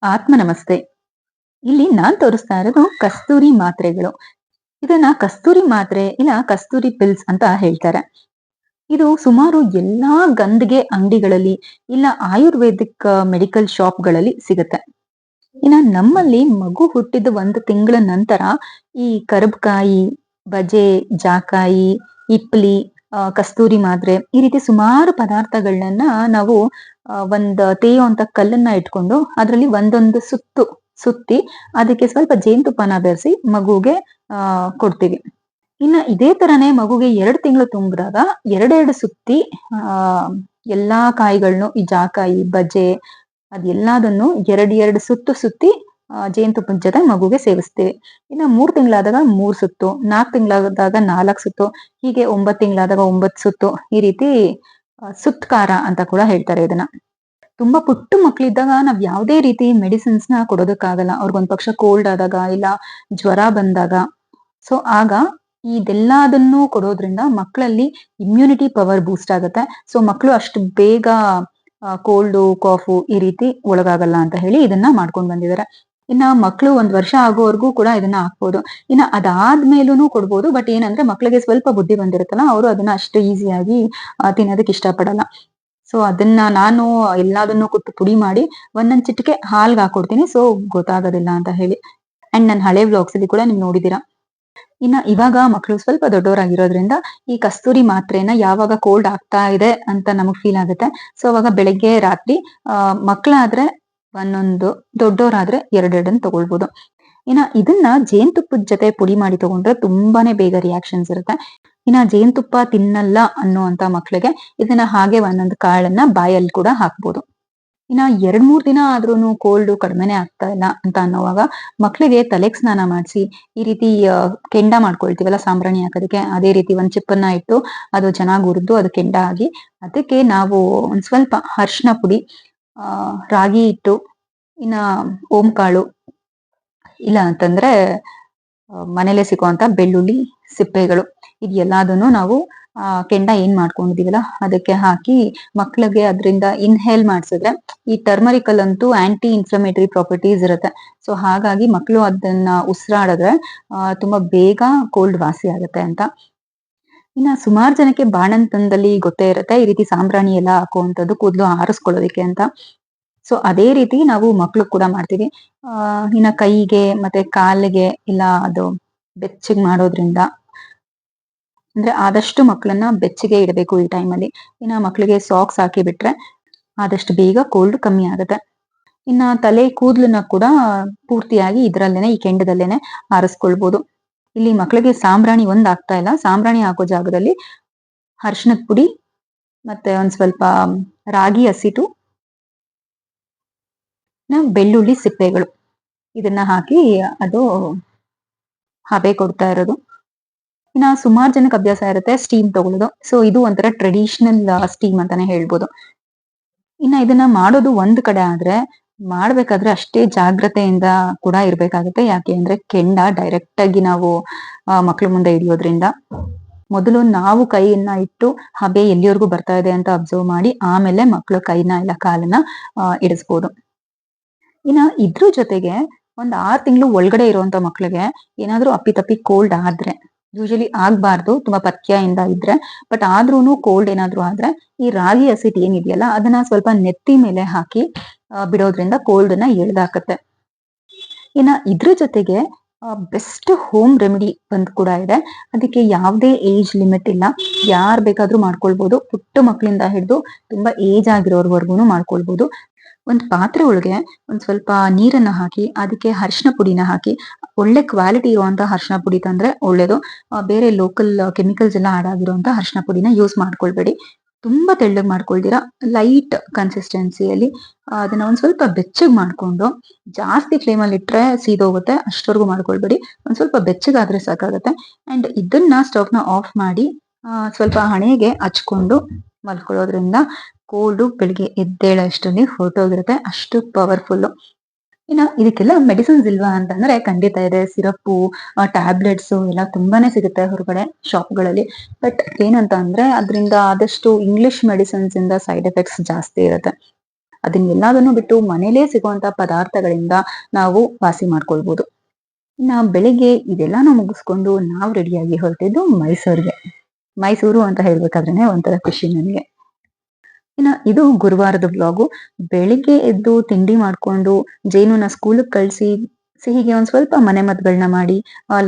ಆತ್ಮ ನಮಸ್ತೆ. ಇಲ್ಲಿ ನಾನ್ ತೋರಿಸ್ತಾ ಇರೋದು ಕಸ್ತೂರಿ ಮಾತ್ರೆಗಳು. ಇದನ್ನ ಕಸ್ತೂರಿ ಮಾತ್ರೆ ಇಲ್ಲ ಕಸ್ತೂರಿ ಪಿಲ್ಸ್ ಅಂತ ಹೇಳ್ತಾರೆ. ಇದು ಸುಮಾರು ಎಲ್ಲಾ ಗಂಧಿಗೆ ಅಂಗಡಿಗಳಲ್ಲಿ ಇಲ್ಲ ಆಯುರ್ವೇದಿಕ್ ಮೆಡಿಕಲ್ ಶಾಪ್ಗಳಲ್ಲಿ ಸಿಗುತ್ತೆ. ನಮ್ಮಲ್ಲಿ ಮಗು ಹುಟ್ಟಿದ 1 ತಿಂಗಳ ನಂತರ ಈ ಕರಬ್ಕಾಯಿ, ಬಜೆ, ಜಾಕಾಯಿ, ಇಪ್ಲಿ, ಕಸ್ತೂರಿ ಮಾತ್ರೆ ಈ ರೀತಿ ಸುಮಾರು ಪದಾರ್ಥಗಳನ್ನ ನಾವು ಒಂದ್ ತೇಯುವಂತ ಕಲ್ಲನ್ನ ಇಟ್ಕೊಂಡು ಅದ್ರಲ್ಲಿ ಒಂದೊಂದು ಸುತ್ತಿ ಅದಕ್ಕೆ ಸ್ವಲ್ಪ ಜೇನುತುಪ್ಪನ ಬೆರೆಸಿ ಮಗುಗೆ ಕೊಡ್ತೀವಿ. ಇದೇ ತರನೇ ಮಗುಗೆ 2 ತಿಂಗಳು ತುಂಬಿದಾಗ ಎರಡೆರಡು ಸುತ್ತಿ ಆ ಎಲ್ಲಾ ಕಾಯಿಗಳನ್ನು ಈ ಜಾಕಾಯಿ, ಬಜೆ ಅದೆಲ್ಲದನ್ನು ಎರಡು ಸುತ್ತಿ ಜೇನುತುಪ್ಪದ ಜೊತೆ ಮಗುಗೆ ಸೇವಿಸ್ತೀವಿ. 3 ತಿಂಗಳಾದಾಗ 3 ಸುತ್ತು, 4 ತಿಂಗಳಾದಾಗ 4 ಸುತ್ತು, ಹೀಗೆ 9 ತಿಂಗಳಾದಾಗ 9 ಸುತ್ತು, ಈ ರೀತಿ ಸುತ್ಕಾರ ಅಂತ ಕೂಡ ಹೇಳ್ತಾರೆ ಇದನ್ನ. ತುಂಬಾ ಪುಟ್ಟ ಮಕ್ಳಿದ್ದಾಗ ನಾವ್ ಯಾವ್ದೇ ರೀತಿ ಮೆಡಿಸಿನ್ಸ್ ನ ಕೊಡೋದಕ್ಕಾಗಲ್ಲ. ಅವ್ರಿಗೊಂದ್ ಪಕ್ಷ ಕೋಲ್ಡ್ ಆದಾಗ ಇಲ್ಲ ಜ್ವರ ಬಂದಾಗ. ಸೊ ಆಗ ಇದೆಲ್ಲದನ್ನು ಕೊಡೋದ್ರಿಂದ ಮಕ್ಕಳಲ್ಲಿ ಇಮ್ಯುನಿಟಿ ಪವರ್ ಬೂಸ್ಟ್ ಆಗುತ್ತೆ. ಸೊ ಮಕ್ಕಳು ಅಷ್ಟು ಬೇಗ ಕೋಲ್ಡು, ಕಾಫು ಈ ರೀತಿ ಒಳಗಾಗಲ್ಲ ಅಂತ ಹೇಳಿ ಇದನ್ನ ಮಾಡ್ಕೊಂಡ್ ಬಂದಿದ್ದಾರೆ. ಮಕ್ಕಳು 1 ವರ್ಷ ಆಗೋವರೆಗೂ ಕೂಡ ಇದನ್ನ ಹಾಕ್ಬೋದು. ಅದಾದ್ಮೇಲೂ ಕೊಡ್ಬೋದು. ಬಟ್ ಏನಂದ್ರೆ ಮಕ್ಳಿಗೆ ಸ್ವಲ್ಪ ಬುದ್ಧಿ ಬಂದಿರುತ್ತಲ್ಲ, ಅವರು ಅದನ್ನ ಅಷ್ಟು ಈಸಿಯಾಗಿ ತಿನ್ನೋದಕ್ಕೆ ಇಷ್ಟಪಡಲ್ಲ. ಸೊ ಅದನ್ನ ನಾನು ಎಲ್ಲದನ್ನು ಕೊಟ್ಟು ಪುಡಿ ಮಾಡಿ ಒಂದೊಂದ್ ಚಿಟಿಕೆ ಹಾಲ್ಗೆ ಹಾಕೊಡ್ತೀನಿ. ಸೊ ಗೊತ್ತಾಗೋದಿಲ್ಲ ಅಂತ ಹೇಳಿ. ಅಂಡ್ ನನ್ನ ಹಳೆ ವ್ಲಾಗ್ಸ್ ಅಲ್ಲಿ ಕೂಡ ನೀವು ನೋಡಿದೀರಾ. ಇವಾಗ ಮಕ್ಕಳು ಸ್ವಲ್ಪ ದೊಡ್ಡವರಾಗಿರೋದ್ರಿಂದ ಈ ಕಸ್ತೂರಿ ಮಾತ್ರೆನ ಯಾವಾಗ ಕೋಲ್ಡ್ ಆಗ್ತಾ ಇದೆ ಅಂತ ನಮಗ್ ಫೀಲ್ ಆಗುತ್ತೆ. ಸೊ ಅವಾಗ ಬೆಳಗ್ಗೆ ರಾತ್ರಿ ಮಕ್ಕಳಾದ್ರೆ ಒಂದೊಂದು, ದೊಡ್ಡವರಾದ್ರೆ ಎರಡೆರಡನ್ನು ತಗೊಳ್ಬೋದು. ಇದನ್ನ ಜೇನುತುಪ್ಪದ ಜೊತೆ ಪುಡಿ ಮಾಡಿ ತಗೊಂಡ್ರೆ ತುಂಬಾನೇ ಬೇಗ ರಿಯಾಕ್ಷನ್ಸ್ ಇರುತ್ತೆ. ಜೇನುತುಪ್ಪ ತಿನ್ನಲ್ಲ ಅನ್ನುವಂತ ಮಕ್ಳಿಗೆ ಇದನ್ನ ಹಾಗೆ ಒಂದೊಂದು ಕಾಳನ್ನ ಬಾಯಲ್ಲಿ ಕೂಡ ಹಾಕ್ಬೋದು. 2-3 ದಿನ ಆದ್ರೂನು ಕೋಲ್ಡ್ ಕಡಿಮೆನೆ ಆಗ್ತಾ ಇಲ್ಲ ಅಂತ ಅನ್ನೋವಾಗ ಮಕ್ಳಿಗೆ ತಲೆಗೆ ಸ್ನಾನ ಮಾಡಿಸಿ ಈ ರೀತಿ ಕೆಂಡ ಮಾಡ್ಕೊಳ್ತೀವಲ್ಲ ಸಾಂಬ್ರಾಣಿ ಹಾಕೋದಕ್ಕೆ, ಅದೇ ರೀತಿ ಒಂದ್ ಚಿಪ್ಪನ್ನ ಇಟ್ಟು ಅದು ಚೆನ್ನಾಗಿ ಹುರಿದು ಅದು ಕೆಂಡ ಆಗಿ ಅದಕ್ಕೆ ನಾವು ಒಂದ್ ಸ್ವಲ್ಪ ಅರಿಶಿನ ಪುಡಿ, ರಾಗಿ ಹಿಟ್ಟು, ಓಂಕಾಳು, ಇಲ್ಲ ಅಂತಂದ್ರೆ ಮನೇಲೆ ಸಿಗುವಂತ ಬೆಳ್ಳುಳ್ಳಿ ಸಿಪ್ಪೆಗಳು, ಇದೆಲ್ಲದನ್ನು ನಾವು ಕೆಂಡ ಏನ್ ಮಾಡ್ಕೊಂಡಿದೀವಲ್ಲ ಅದಕ್ಕೆ ಹಾಕಿ ಮಕ್ಳಿಗೆ ಅದರಿಂದ ಇನ್ಹೇಲ್ ಮಾಡ್ಸಿದ್ರೆ, ಈ ಟರ್ಮರಿಕಲ್ ಅಂತೂ ಆಂಟಿ ಇನ್ಫ್ಲಮೇಟರಿ ಪ್ರಾಪರ್ಟೀಸ್ ಇರುತ್ತೆ. ಸೊ ಹಾಗಾಗಿ ಮಕ್ಕಳು ಅದನ್ನ ಉಸಿರಾಡಿದ್ರೆ ತುಂಬಾ ಬೇಗ ಕೋಲ್ಡ್ ವಾಸಿ ಆಗುತ್ತೆ ಅಂತ. ಸುಮಾರು ಜನಕ್ಕೆ ಬಾಣಂತನದಲ್ಲಿ ಗೊತ್ತೇ ಇರುತ್ತೆ ಈ ರೀತಿ ಸಾಂಬ್ರಾಣಿ ಎಲ್ಲ ಹಾಕುವಂಥದ್ದು ಕೂದಲು ಆರಿಸ್ಕೊಳ್ಳೋದಿಕ್ಕೆ ಅಂತ. ಸೊ ಅದೇ ರೀತಿ ನಾವು ಮಕ್ಳು ಕೂಡ ಮಾಡ್ತೀವಿ. ಕೈಗೆ ಮತ್ತೆ ಕಾಲಿಗೆ ಇಲ್ಲ ಅದು ಬೆಚ್ಚಗ್ ಮಾಡೋದ್ರಿಂದ, ಅಂದ್ರೆ ಆದಷ್ಟು ಮಕ್ಕಳನ್ನ ಬೆಚ್ಚಗೆ ಇಡಬೇಕು ಈ ಟೈಮಲ್ಲಿ. ಮಕ್ಳಿಗೆ ಸಾಕ್ಸ್ ಹಾಕಿ ಬಿಟ್ರೆ ಆದಷ್ಟು ಬೇಗ ಕೋಲ್ಡ್ ಕಮ್ಮಿ ಆಗುತ್ತೆ. ತಲೆ ಕೂದಲನ್ನ ಕೂಡ ಪೂರ್ತಿಯಾಗಿ ಇದ್ರಲ್ಲೇನೆ, ಈ ಕೆಂಡದಲ್ಲೇನೆ ಆರಿಸ್ಕೊಳ್ಬಹುದು. ಇಲ್ಲಿ ಮಕ್ಳಿಗೆ ಸಾಂಬ್ರಾಣಿ ಆಗ್ತಾ ಇಲ್ಲ. ಸಾಂಬ್ರಾಣಿ ಹಾಕೋ ಜಾಗದಲ್ಲಿ ಅರಿಶಿನದ ಪುಡಿ ಮತ್ತೆ ಒಂದ್ ಸ್ವಲ್ಪ ರಾಗಿ ಹಸಿಟ್ಟು, ಬೆಳ್ಳುಳ್ಳಿ ಸಿಪ್ಪೆಗಳು ಇದನ್ನ ಹಾಕಿ ಅದು ಹಬೆ ಕೊಡ್ತಾ ಇರೋದು. ಸುಮಾರು ಜನಕ್ಕೆ ಅಭ್ಯಾಸ ಇರುತ್ತೆ ಸ್ಟೀಮ್ ತಗೊಳ್ಳೋದು. ಸೊ ಇದು ಒಂಥರ ಟ್ರೆಡಿಷನಲ್ ಸ್ಟೀಮ್ ಅಂತಾನೆ ಹೇಳ್ಬೋದು. ಇದನ್ನ ಮಾಡೋದು ಒಂದ್ ಕಡೆ ಆದ್ರೆ ಮಾಡ್ಬೇಕಾದ್ರೆ ಅಷ್ಟೇ ಜಾಗ್ರತೆಯಿಂದ ಕೂಡ ಇರ್ಬೇಕಾಗುತ್ತೆ. ಯಾಕೆ ಅಂದ್ರೆ ಕೆಂಡ ಡೈರೆಕ್ಟ್ ಆಗಿ ನಾವು ಮಕ್ಳ ಮುಂದೆ ಹಿಡಿಯೋದ್ರಿಂದ ಮೊದಲು ನಾವು ಕೈಯನ್ನ ಇಟ್ಟು ಹಬೆ ಎಲ್ಲಿವರೆಗೂ ಬರ್ತಾ ಇದೆ ಅಂತ ಅಬ್ಸರ್ವ್ ಮಾಡಿ ಆಮೇಲೆ ಮಕ್ಳು ಕೈನ ಇಲ್ಲ ಕಾಲನ್ನ ಇಡಿಸ್ಬೋದು. ಇದ್ರ ಜೊತೆಗೆ 6 ತಿಂಗಳು ಒಳಗಡೆ ಇರುವಂತ ಮಕ್ಳಿಗೆ ಏನಾದ್ರೂ ಅಪ್ಪಿತಪ್ಪಿ ಕೋಲ್ಡ್ ಆದ್ರೆ, ಯೂಶಲಿ ಆಗ್ಬಾರ್ದು ತುಂಬಾ ಪಥ್ಯದಿಂದ ಇದ್ರೆ, ಬಟ್ ಆದ್ರೂನು ಕೋಲ್ಡ್ ಏನಾದ್ರು ಆದ್ರೆ ಈ ರಾಗಿ ಹಸಿಟ್ ಏನಿದೆಯಲ್ಲ ಅದನ್ನ ಸ್ವಲ್ಪ ನೆತ್ತಿ ಮೇಲೆ ಹಾಕಿ ಬಿಡೋದ್ರಿಂದ ಕೋಲ್ಡ್ ನ ಎಳ್ದಾಕತ್ತೆ. ಇದ್ರ ಜೊತೆಗೆ ಬೆಸ್ಟ್ ಹೋಮ್ ರೆಮಿಡಿ ಬಂದ್ ಕೂಡ ಇದೆ. ಅದಕ್ಕೆ ಯಾವುದೇ ಏಜ್ ಲಿಮಿಟ್ ಇಲ್ಲ, ಯಾರ್ ಬೇಕಾದ್ರೂ ಮಾಡ್ಕೊಳ್ಬಹುದು. ಪುಟ್ಟ ಮಕ್ಕಳಿಂದ ಹಿಡಿದು ತುಂಬಾ ಏಜ್ ಆಗಿರೋರ್ವರ್ಗುನು ಮಾಡ್ಕೊಳ್ಬಹುದು. ಒಂದ್ ಪಾತ್ರೆ ಒಳಗೆ ಒಂದ್ ಸ್ವಲ್ಪ ನೀರನ್ನ ಹಾಕಿ ಅದಕ್ಕೆ ಅರಿಶಿನ ಪುಡಿನ ಹಾಕಿ, ಒಳ್ಳೆ ಕ್ವಾಲಿಟಿ ಇರುವಂತ ಅರಿಶಿನ ಪುಡಿ ತಂದ್ರೆ ಒಳ್ಳೇದು. ಬೇರೆ ಲೋಕಲ್ ಕೆಮಿಕಲ್ಸ್ ಎಲ್ಲ ಆಡ್ ಆಗಿರುವಂತ ಅರಿಶಿನ ಪುಡಿನ ಯೂಸ್ ಮಾಡ್ಕೊಳ್ಬೇಡಿ. ತುಂಬಾ ತೆಳ್ಳಗ್ ಮಾಡ್ಕೊಳ್ದಿರಾ ಲೈಟ್ ಕನ್ಸಿಸ್ಟೆನ್ಸಿಯಲ್ಲಿ ಅದನ್ನ ಒಂದ್ ಸ್ವಲ್ಪ ಬೆಚ್ಚಗ್ ಮಾಡ್ಕೊಂಡು, ಜಾಸ್ತಿ ಫ್ಲೇಮ್ ಅಲ್ಲಿ ಇಟ್ರೆ ಸೀದೋಗುತ್ತೆ, ಅಷ್ಟವರೆಗೂ ಮಾಡ್ಕೊಳ್ಬೇಡಿ. ಒಂದ್ ಸ್ವಲ್ಪ ಬೆಚ್ಚಗಾದ್ರೆ ಸಾಕಾಗತ್ತೆ. ಅಂಡ್ ಇದನ್ನ ಸ್ಟವ್ ನ ಆಫ್ ಮಾಡಿ ಸ್ವಲ್ಪ ಹಣೆಗೆ ಹಚ್ಕೊಂಡು ಮಲ್ಕೊಳ್ಳೋದ್ರಿಂದ ಕೋಲ್ಡ್ ಬೆಳಿಗ್ಗೆ ಎದ್ದೇಳಷ್ಟರಲ್ಲಿ ಹೊರಟೋಗಿರುತ್ತೆ. ಅಷ್ಟು ಪವರ್ಫುಲ್. ಇನ್ನ ಇದಕ್ಕೆಲ್ಲ ಮೆಡಿಸಿನ್ಸ್ ಇಲ್ವಾ ಅಂತಂದ್ರೆ ಖಂಡಿತ ಇದೆ. ಸಿರಪ್ಪು, ಟ್ಯಾಬ್ಲೆಟ್ಸ್ ಎಲ್ಲ ತುಂಬಾನೇ ಸಿಗುತ್ತೆ ಹೊರಗಡೆ ಶಾಪ್ಗಳಲ್ಲಿ. ಬಟ್ ಏನಂತ ಅಂದ್ರೆ ಅದರಿಂದ ಆದಷ್ಟು ಇಂಗ್ಲಿಷ್ ಮೆಡಿಸಿನ್ಸ್ ಇಂದ ಸೈಡ್ ಎಫೆಕ್ಟ್ಸ್ ಜಾಸ್ತಿ ಇರುತ್ತೆ. ಅದನ್ನೆಲ್ಲದನ್ನು ಬಿಟ್ಟು ಮನೇಲೇ ಸಿಗುವಂತ ಪದಾರ್ಥಗಳಿಂದ ನಾವು ವಾಸಿ ಮಾಡ್ಕೊಳ್ಬಹುದು. ಇನ್ನ ಬೆಳಿಗ್ಗೆ ಇದೆಲ್ಲಾನು ಮುಗಿಸ್ಕೊಂಡು ನಾವು ರೆಡಿಯಾಗಿ ಹೊರಟಿದ್ದು ಮೈಸೂರಿಗೆ. ಮೈಸೂರು ಅಂತ ಹೇಳ್ಬೇಕಾದ್ರೇನೆ ಒಂಥರ ಖುಷಿ ನನಗೆ. ಇನ್ನ ಇದು ಗುರುವಾರದ ಬ್ಲಾಗು. ಬೆಳಿಗ್ಗೆ ಎದ್ದು ತಿಂಡಿ ಮಾಡ್ಕೊಂಡು ಜೇನುನ ಸ್ಕೂಲ್ ಕಳ್ಸಿ ಸಿಹಿಗೆ ಒಂದ್ ಸ್ವಲ್ಪ ಮನೆ ಮದ್ದುಗಳನ್ನ ಮಾಡಿ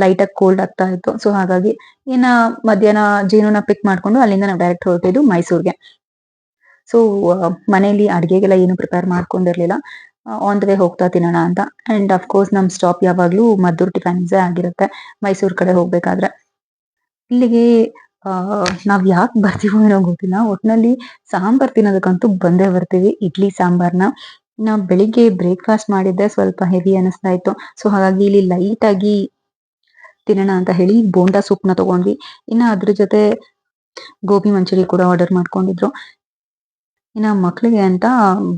ಲೈಟ್ ಆಗಿ ಕೋಲ್ಡ್ ಆಗ್ತಾ ಇತ್ತು. ಸೊ ಹಾಗಾಗಿ ಇನ್ನ ಮಧ್ಯಾಹ್ನ ಜೇನುನ ಪಿಕ್ ಮಾಡ್ಕೊಂಡು ಅಲ್ಲಿಂದ ನಾವು ಡೈರೆಕ್ಟ್ ಹೊರಟಿದ್ದು ಮೈಸೂರ್ಗೆ. ಸೊ ಮನೇಲಿ ಅಡ್ಗೆಗೆಲ್ಲ ಏನು ಪ್ರಿಪೇರ್ ಮಾಡ್ಕೊಂಡಿರ್ಲಿಲ್ಲ. ಆನ್ ದ ವೇ ಹೋಗ್ತಾ ತಿನ್ನೋಣ ಅಂತ. ಅಂಡ್ ಅಫ್ಕೋರ್ಸ್ ನಮ್ ಸ್ಟಾಪ್ ಯಾವಾಗ್ಲೂ ಮದ್ದೂರ್ ಟಿಫನ್ಸೇ ಆಗಿರುತ್ತೆ ಮೈಸೂರ್ ಕಡೆ ಹೋಗ್ಬೇಕಾದ್ರೆ. ಇಲ್ಲಿಗೆ ನಾವ್ ಯಾಕೆ ಬರ್ತೀವೋ ಏನೋ ಗೊತ್ತಿಲ್ಲ, ಒಟ್ನಲ್ಲಿ ಸಾಂಬಾರ್ ತಿನ್ನೋದಕ್ಕಂತೂ ಬಂದೇ ಬರ್ತೀವಿ. ಇಡ್ಲಿ ಸಾಂಬಾರ್ನ ನಾವ್ ಬೆಳಿಗ್ಗೆ ಬ್ರೇಕ್ಫಾಸ್ಟ್ ಮಾಡಿದ್ದೆ ಸ್ವಲ್ಪ ಹೆವಿ ಅನಿಸ್ತಾ ಇತ್ತು. ಸೊ ಹಾಗಾಗಿ ಇಲ್ಲಿ ಲೈಟ್ ಆಗಿ ತಿನ್ನೋಣ ಅಂತ ಹೇಳಿ ಬೋಂಡಾ ಸೂಪ್ನ ತಗೊಂಡ್ವಿ. ಇನ್ನ ಅದ್ರ ಜೊತೆ ಗೋಬಿ ಮಂಚೂರಿ ಕೂಡ ಆರ್ಡರ್ ಮಾಡ್ಕೊಂಡಿದ್ರು. ಇನ್ನ ಮಕ್ಳಿಗೆ ಅಂತ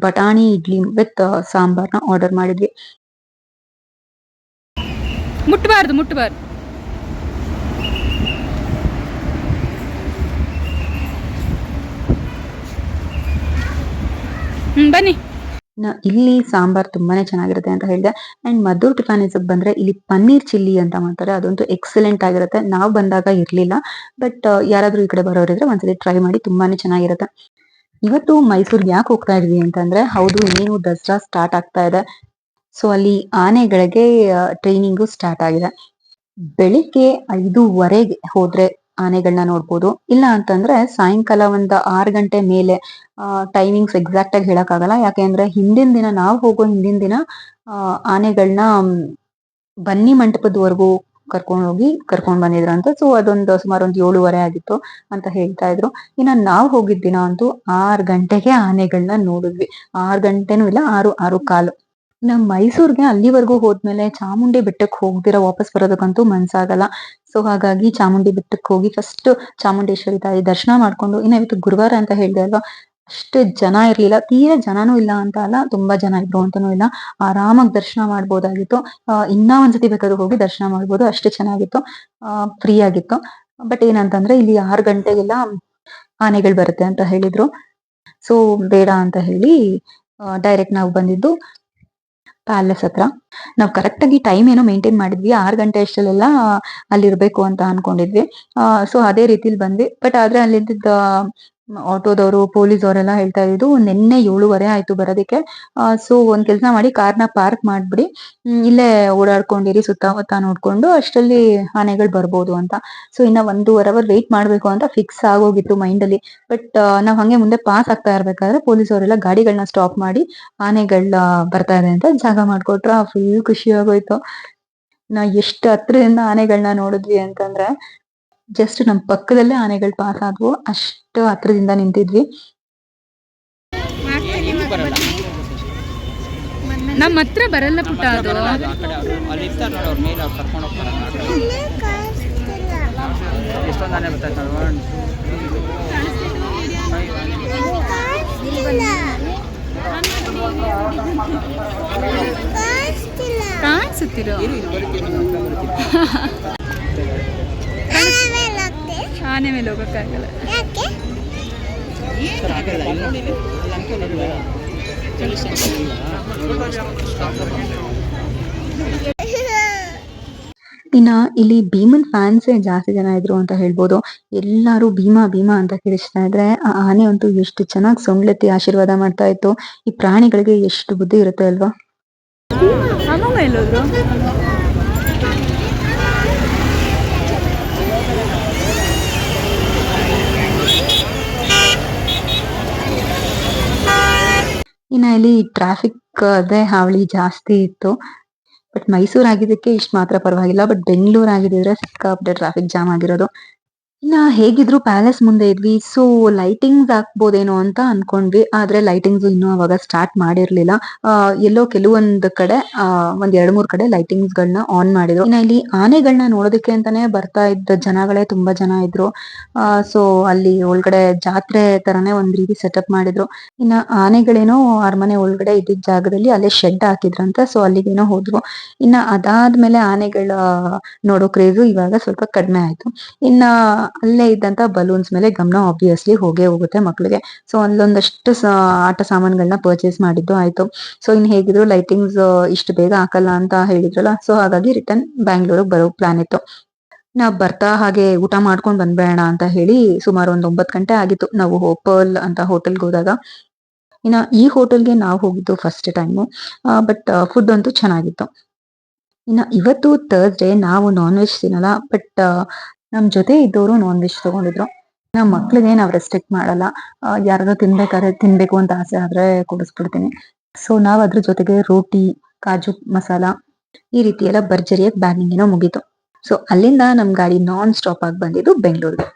ಬಟಾಣಿ ಇಡ್ಲಿ ವಿತ್ ಸಾಂಬಾರ್ನ ಆರ್ಡರ್ ಮಾಡಿದ್ವಿ. ಮುಟ್ಬಾರ್ದು ಬನ್ನಿ. ಇಲ್ಲಿ ಸಾಂಬಾರ್ ತುಂಬಾನೇ ಚೆನ್ನಾಗಿರುತ್ತೆ ಅಂತ ಹೇಳಿದೆ. ಅಂಡ್ ಮದ್ದೂರ್ ಟಿಫಾನಿಸ್ ಬಂದ್ರೆ ಇಲ್ಲಿ ಪನ್ನೀರ್ ಚಿಲ್ಲಿ ಅಂತ ಮಾಡ್ತಾರೆ, ಅದಂತೂ ಎಕ್ಸಲೆಂಟ್ ಆಗಿರುತ್ತೆ. ನಾವು ಬಂದಾಗ ಇರ್ಲಿಲ್ಲ, ಬಟ್ ಯಾರಾದ್ರೂ ಈ ಕಡೆ ಬರೋರಿದ್ರೆ ಒಂದ್ಸಲಿ ಟ್ರೈ ಮಾಡಿ, ತುಂಬಾನೇ ಚೆನ್ನಾಗಿರುತ್ತೆ. ಇವತ್ತು ಮೈಸೂರ್ಗೆ ಯಾಕೆ ಹೋಗ್ತಾ ಇದ್ವಿ ಅಂತಂದ್ರೆ, ಹೌದು ಇನ್ನೇನು ದಸರಾ ಸ್ಟಾರ್ಟ್ ಆಗ್ತಾ ಇದೆ. ಸೊ ಅಲ್ಲಿ ಆನೆಗಳಿಗೆ ಟ್ರೈನಿಂಗು ಸ್ಟಾರ್ಟ್ ಆಗಿದೆ. ಬೆಳಿಗ್ಗೆ 5:15ಗೆ ಹೋದ್ರೆ ಆನೆಗಳನ್ನ ನೋಡ್ಬೋದು. ಇಲ್ಲ ಅಂತಂದ್ರೆ ಸಾಯಂಕಾಲ ಒಂದ್ 6 ಗಂಟೆ ಮೇಲೆ. ಟೈಮಿಂಗ್ಸ್ ಎಕ್ಸಾಕ್ಟ್ ಆಗಿ ಹೇಳಕ್ ಆಗಲ್ಲ, ಯಾಕೆಂದ್ರೆ ಹಿಂದಿನ ದಿನ ನಾವು ಹೋಗೋ ಹಿಂದಿನ ದಿನ ಆನೆಗಳನ್ನ ಬನ್ನಿ ಮಂಟಪದವರೆಗೂ ಕರ್ಕೊಂಡ್ ಬಂದಿದ್ರು ಅಂತ. ಸೊ ಅದೊಂದು ಸುಮಾರು 7:30 ಆಗಿತ್ತು ಅಂತ ಹೇಳ್ತಾ ಇದ್ರು. ಇನ್ನ ನಾವ್ ಹೋಗಿದ್ ದಿನ ಅಂತೂ 6 ಗಂಟೆಗೆ ಆನೆಗಳನ್ನ ನೋಡಿದ್ವಿ. 6 ಗಂಟೆನೂ ಇಲ್ಲ, 6:15. ನಮ್ ಮೈಸೂರ್ಗೆ ಅಲ್ಲಿವರೆಗೂ ಹೋದ್ಮೇಲೆ ಚಾಮುಂಡಿ ಬೆಟ್ಟಕ್ಕೆ ಹೋಗ್ದಿರ ವಾಪಸ್ ಬರೋದಕ್ಕಂತೂ ಮನ್ಸಾಗಲ್ಲ. ಸೊ ಹಾಗಾಗಿ ಚಾಮುಂಡಿ ಬೆಟ್ಟಕ್ಕೆ ಹೋಗಿ ಫಸ್ಟ್ ಚಾಮುಂಡೇಶ್ವರಿ ತಾಯಿ ದರ್ಶನ ಮಾಡ್ಕೊಂಡು, ಇನ್ನ ಇವತ್ತು ಗುರುವಾರ ಅಂತ ಹೇಳ್ದೆ ಅಲ್ವಾ, ಅಷ್ಟು ಜನ ಇರ್ಲಿಲ್ಲ. ತೀರಾ ಜನನೂ ಇಲ್ಲ ಅಂತ ಅಲ್ಲ, ತುಂಬಾ ಜನ ಇದ್ರು ಅಂತಾನೂ ಇಲ್ಲ. ಆರಾಮಾಗಿ ದರ್ಶನ ಮಾಡ್ಬೋದಾಗಿತ್ತು. ಇನ್ನ ಒಂದ್ಸತಿ ಬೇಕಾದ್ರೂ ಹೋಗಿ ದರ್ಶನ ಮಾಡ್ಬೋದು, ಅಷ್ಟು ಚೆನ್ನಾಗಿತ್ತು. ಫ್ರೀ ಆಗಿತ್ತು. ಬಟ್ ಏನಂತಂದ್ರೆ ಇಲ್ಲಿ 6 ಗಂಟೆಗೆಲ್ಲ ಆನೆಗಳು ಬರುತ್ತೆ ಅಂತ ಹೇಳಿದ್ರು. ಸೊ ಬೇಡ ಅಂತ ಹೇಳಿ ಡೈರೆಕ್ಟ್ ನಾವು ಬಂದಿದ್ದು ಪ್ಯಾಲೇಸ್ ಹತ್ರ. ನಾವು ಕರೆಕ್ಟ್ ಆಗಿ ಟೈಮ್ ಏನೋ ಮೇಂಟೈನ್ ಮಾಡಿದ್ವಿ, 6 ಗಂಟೆ ಅಷ್ಟಲ್ಲೆಲ್ಲ ಅಲ್ಲಿರ್ಬೇಕು ಅಂತ ಅನ್ಕೊಂಡಿದ್ವಿ. ಸೊ ಅದೇ ರೀತಿಲಿ ಬಂದ್ವಿ. ಬಟ್ ಆದ್ರೆ ಅಲ್ಲಿದ್ದ ಆಟೋದವರು, ಪೊಲೀಸ್ ಅವರೆಲ್ಲ ಹೇಳ್ತಾ ಇದ್ದು ನಿನ್ನೆ 7:30 ಆಯ್ತು ಬರೋದಕ್ಕೆ. ಸೊ ಒಂದ್ ಕೆಲ್ಸ ಮಾಡಿ, ಕಾರ್ನ ಪಾರ್ಕ್ ಮಾಡ್ಬಿಡಿ, ಇಲ್ಲೇ ಓಡಾಡ್ಕೊಂಡಿರಿ ಸುತ್ತಮುತ್ತ ನೋಡ್ಕೊಂಡು, ಅಷ್ಟರಲ್ಲಿ ಆನೆಗಳು ಬರ್ಬೋದು ಅಂತ. ಸೊ ಇನ್ನ 1.5 ಅವರ್ ವೇಟ್ ಮಾಡ್ಬೇಕು ಅಂತ ಫಿಕ್ಸ್ ಆಗೋಗಿತ್ತು ಮೈಂಡ್ ಅಲ್ಲಿ. ಬಟ್ ನಾವ್ ಹಂಗೆ ಮುಂದೆ ಪಾಸ್ ಆಗ್ತಾ ಇರ್ಬೇಕಾದ್ರೆ ಪೊಲೀಸ್ ಅವರೆಲ್ಲ ಗಾಡಿಗಳನ್ನ ಸ್ಟಾಪ್ ಮಾಡಿ ಆನೆಗಳ ಬರ್ತಾ ಇದೆ ಅಂತ ಜಾಗ ಮಾಡ್ಕೊಟ್ರ. ಫುಲ್ ಖುಷಿ ಆಗೋಯ್ತು. ಎಷ್ಟು ಹತ್ರದಿಂದ ಆನೆಗಳನ್ನ ನೋಡಿದ್ವಿ ಅಂತಂದ್ರೆ, ಜಸ್ಟ್ ನಮ್ ಪಕ್ಕದಲ್ಲೇ ಆನೆಗಳು ಪಾಸ್ ಆದ್ವು, ಅಷ್ಟು ಹತ್ರದಿಂದ ನಿಂತಿದ್ವಿ. ನಮ್ಮ ಹತ್ರ ಬರಲ್ಲ ಪುಟ್ಟ ಅದು. ಕಾಣಿಸುತ್ತಿರೋ ಆನೆ ಮೇಲೆ ಹೋಗಕ್ಕಾಗಲ್ಲ. ಇನ್ನ ಇಲ್ಲಿ ಭೀಮನ್ ಫ್ಯಾನ್ಸೇ ಜಾಸ್ತಿ ಜನ ಇದ್ರು ಅಂತ ಹೇಳ್ಬೋದು. ಎಲ್ಲಾರು ಭೀಮಾ ಭೀಮಾ ಅಂತ ಕಿರಿಸ್ತಾ ಇದ್ರೆ, ಆ ಆನೆ ಅಂತೂ ಎಷ್ಟು ಚೆನ್ನಾಗಿ ಸೊಂಡ್ಲೆತ್ತಿ ಆಶೀರ್ವಾದ ಮಾಡ್ತಾ ಇತ್ತು. ಈ ಪ್ರಾಣಿಗಳಿಗೆ ಎಷ್ಟು ಬುದ್ಧಿ ಇರುತ್ತೆ ಅಲ್ವಾ. ಇನ್ನ ಇಲ್ಲಿ ಟ್ರಾಫಿಕ್ ಅದೇ ಹಾವಳಿ ಜಾಸ್ತಿ ಇತ್ತು. ಬಟ್ ಮೈಸೂರ್ ಆಗಿದ್ದಕ್ಕೆ ಇಷ್ಟು ಮಾತ್ರ ಪರವಾಗಿಲ್ಲ. ಬಟ್ ಬೆಂಗಳೂರು ಆಗಿದ್ರೆ ಸಿಕ್ಕಾಪಟ್ಟೆ ಟ್ರಾಫಿಕ್ ಜಾಮ್ ಆಗಿರೋದು. ಇನ್ನ ಹೇಗಿದ್ರು ಪ್ಯಾಲೇಸ್ ಮುಂದೆ ಇದ್ವಿ. ಸೊ ಲೈಟಿಂಗ್ಸ್ ಹಾಕ್ಬೋದೇನೋ ಅಂತ ಅನ್ಕೊಂಡ್ವಿ. ಆದ್ರೆ ಲೈಟಿಂಗ್ಸ್ ಇನ್ನೂ ಅವಾಗ ಸ್ಟಾರ್ಟ್ ಮಾಡಿರ್ಲಿಲ್ಲ. ಎಲ್ಲೋ ಕೆಲವೊಂದ್ ಕಡೆ ಒಂದ್ 2-3 ಕಡೆ ಲೈಟಿಂಗ್ಸ್ ಗಳನ್ನ ಆನ್ ಮಾಡಿದ್ರು. ಇನ್ನ ಇಲ್ಲಿ ಆನೆಗಳನ್ನ ನೋಡೋದಕ್ಕೆ ಅಂತಾನೆ ಬರ್ತಾ ಇದ್ದ ಜನಗಳೇ ತುಂಬಾ ಜನ ಇದ್ರು. ಸೊ ಅಲ್ಲಿ ಒಳಗಡೆ ಜಾತ್ರೆ ತರಾನೇ ಒಂದ್ ರೀತಿ ಸೆಟಪ್ ಮಾಡಿದ್ರು. ಇನ್ನ ಆನೆಗಳೇನೋ ಅರಮನೆ ಒಳಗಡೆ ಇದ್ದಿದ್ ಜಾಗದಲ್ಲಿ ಅಲ್ಲೇ ಶೆಡ್ ಹಾಕಿದ್ರಂತೆ. ಸೊ ಅಲ್ಲಿಗೇನೋ ಹೋದ್ವು. ಇನ್ನ ಅದಾದ್ಮೇಲೆ ಆನೆಗಳ ನೋಡೋ ಕ್ರೇಜು ಇವಾಗ ಸ್ವಲ್ಪ ಕಡಿಮೆ ಆಯ್ತು. ಇನ್ನ ಅಲ್ಲೇ ಇದ್ದಂತ ಬಲೂನ್ಸ್ ಮೇಲೆ ಗಮನ ಆಬ್ವಿಯಸ್ಲಿ ಹೋಗೇ ಹೋಗುತ್ತೆ ಮಕ್ಳಿಗೆ. ಸೊ ಅಲ್ಲೊಂದಷ್ಟು ಆಟ ಸಾಮಾನುಗಳನ್ನ ಪರ್ಚೇಸ್ ಮಾಡಿದ್ದು ಆಯ್ತು. ಸೊ ಇನ್ ಹೇಗಿದ್ರು ಲೈಟಿಂಗ್ಸ್ ಇಷ್ಟು ಬೇಗ ಹಾಕಲ್ಲ ಅಂತ ಹೇಳಿದ್ರಲ್ಲ. ಸೊ ಹಾಗಾಗಿ ರಿಟರ್ನ್ ಬ್ಯಾಂಗ್ಳೂರ್ಗ್ ಬರೋ ಪ್ಲಾನ್ ಇತ್ತು. ನಾವ್ ಬರ್ತಾ ಹಾಗೆ ಊಟ ಮಾಡ್ಕೊಂಡ್ ಬಂದ್ಬೇಡ ಅಂತ ಹೇಳಿ ಸುಮಾರು ಒಂದ್ 9 ಗಂಟೆ ಆಗಿತ್ತು ನಾವು ಪರ್ಲ್ ಅಂತ ಹೋಟೆಲ್ಗೆ ಹೋದಾಗ. ಇನ್ನ ಈ ಹೋಟೆಲ್ಗೆ ನಾವು ಹೋಗಿದ್ದು ಫಸ್ಟ್ ಟೈಮು. ಬಟ್ ಫುಡ್ ಅಂತೂ ಚೆನ್ನಾಗಿತ್ತು. ಇನ್ನ ಇವತ್ತು ಥರ್ಸ್ಡೇ, ನಾವು ನಾನ್ ವೆಜ್ ತಿನ್ನಲ್ಲ. ಬಟ್ ನಮ್ ಜೊತೆ ಇದ್ದವರು ನಾನ್ ವೆಜ್ ತಗೊಂಡಿದ್ರು. ನಮ್ ಮಕ್ಳಿಗೆ ನಾವ್ ರೆಸ್ಟ್ರಿಕ್ಟ್ ಮಾಡಲ್ಲ. ಯಾರಾದ್ರೂ ತಿನ್ಬೇಕಾದ್ರೆ ತಿನ್ಬೇಕು ಅಂತ ಆಸೆ ಆದ್ರೆ ಕೊಡಿಸ್ಬಿಡ್ತೀನಿ. ಸೊ ನಾವ್ ಅದ್ರ ಜೊತೆಗೆ ರೋಟಿ, ಕಾಜು ಮಸಾಲ ಈ ರೀತಿ ಎಲ್ಲ ಭರ್ಜರಿಯಾಗಿ ಬ್ಯಾಗಿಂಗ್ ಏನೋ ಮುಗೀತು. ಸೊ ಅಲ್ಲಿಂದ ನಮ್ ಗಾಡಿ ನಾನ್ ಸ್ಟಾಪ್ ಆಗಿ ಬಂದಿದ್ದು ಬೆಂಗಳೂರಿಗೆ.